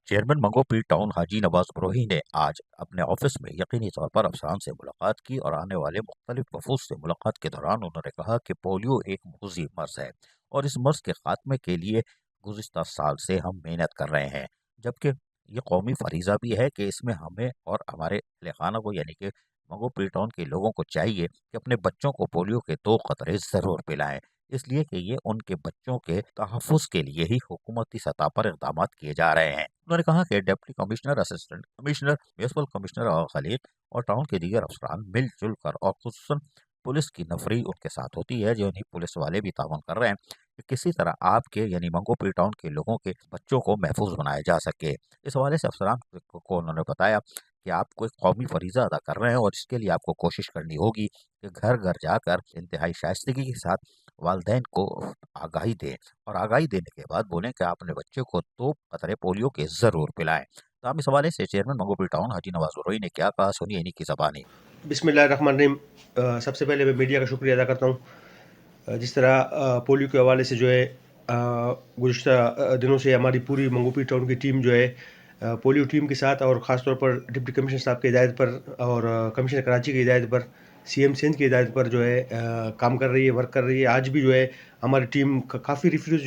Chairman Manghopir town हाजी नवाज बरोही ने आज अपने ऑफिस में यकीनी तौर पर अफसरान से मुलाकात की और आने वाले मुख्तलिफ वफूद से मुलाकात के दौरान उन्होंने कहा कि पोलियो एक मूजी मर्ज है और इस मर्ज के खात्मे के लिए गुज़िश्ता साल से हम मेहनत कर रहे हैं, जबकि ये कौमी फरीज़ा भी है कि इसमें हमें और हमारे अहल खाना को यानी कि मंगोपीर टाउन के लोगों को चाहिए कि अपने बच्चों को पोलियो के 2 कतरे ज़रूर पिलाएं, इसलिए कि ये उनके बच्चों के तहफ़्फ़ुज़ के लिए ही हुकूमती सतह पर इक़दाम किए जा रहे हैं। उन्होंने कहा कि deputy commissioner, assistant commissioner, municipal commissioner और खलीक और टाउन के दीगर अफसरान मिलजुल कर और खुसूसन पुलिस की नफरी उनके साथ होती है, जो नहीं पुलिस वाले भी ताउन कर रहे हैं कि किसी तरह आपके यानी मंगोपीर टाउन के लोगों के बच्चों को महफूज बनाया जा सके। इस हवाले से अफसरान को उन्होंने बताया कि आपको एक कौमी फरीज़ा अदा कर रहे हैं और इसके लिए आपको कोशिश करनी होगी कि घर घर जाकर इंतहाई शाइस्तगी के साथ वालदैन को आगाही दें और आगाही देने के बाद बोलें कि आप अपने बच्चे को 2 कतरे पोलियो के ज़रूर पिलाएं। तो हम इस हवाले से चेयरमैन मंगोपीर टाउन हाजी नवाज बरोही ने क्या कहा, सुनिए इन्हीं की ज़बानी। बिस्मिल्लाहिर्रहमानिर्रहीम। सबसे पहले मैं मीडिया का शुक्रिया अदा करता हूँ। जिस तरह पोलियो के हवाले से जो है गुज़िश्ता दिनों से हमारी पूरी मंगोपीर टाउन की टीम जो है पोलियो टीम के साथ और ख़ास तौर पर डिप्टी कमिश्नर साहब की हिदायत पर और कमिश्नर कराची की हिदायत पर, सीएम सिंध की हिदायत पर जो है काम कर रही है, वर्क कर रही है। आज भी जो है हमारी टीम काफ़ी रिफ्यूज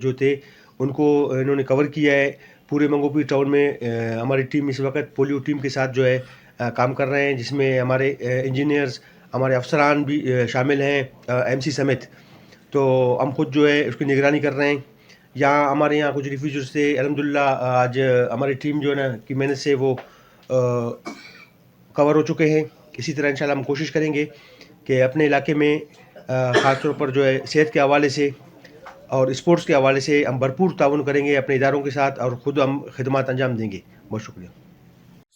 जो थे उनको इन्होंने कवर किया है। पूरे मंगोपीर टाउन में हमारी टीम इस वक्त पोलियो टीम के साथ जो है काम कर रहे हैं, जिसमें हमारे इंजीनियर्स, हमारे अफसरान भी शामिल हैं, एमसी समेत। तो हम खुद जो है उसकी निगरानी कर रहे हैं। यहाँ हमारे यहाँ कुछ रिफ्यूजर्स थे, अल्हम्दुलिल्लाह आज हमारी टीम जो है ना की मेहनत से वो कवर हो चुके हैं। इसी तरह इंशाल्लाह हम कोशिश करेंगे कि अपने इलाके में ख़ास तौर पर जो है सेहत के हवाले से और स्पोर्ट्स के हवाले से हम भरपूर ताउन करेंगे अपने इदारों के साथ और ख़ुद हम खिदमत अंजाम देंगे। बहुत शुक्रिया।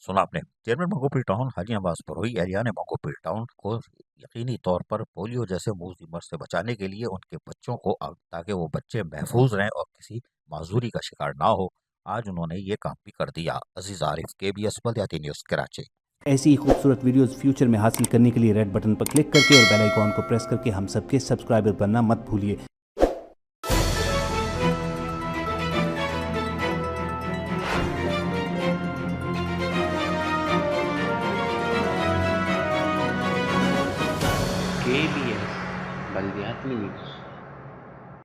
सुना आपने चेयरमैन मंगोपीर टाउन हाजी नवाज बरोही एरिया ने मंगोपीर टाउन को यकीनी तौर पर पोलियो जैसे मूजी मर्ज से बचाने के लिए उनके बच्चों को ताकि वो बच्चे महफूज रहें और किसी माजूरी का शिकार ना हो, आज उन्होंने ये काम भी कर दिया। अजीज आरिफ, KBS बल्दियाती न्यूज़, कराची। ऐसी ही खूबसूरत वीडियोस फ्यूचर में हासिल करने के लिए रेड बटन पर क्लिक करके और बेल आइकॉन को प्रेस करके हम सबके सब्सक्राइबर बनना मत भूलिए। KBS बल्दियाती न्यूज़।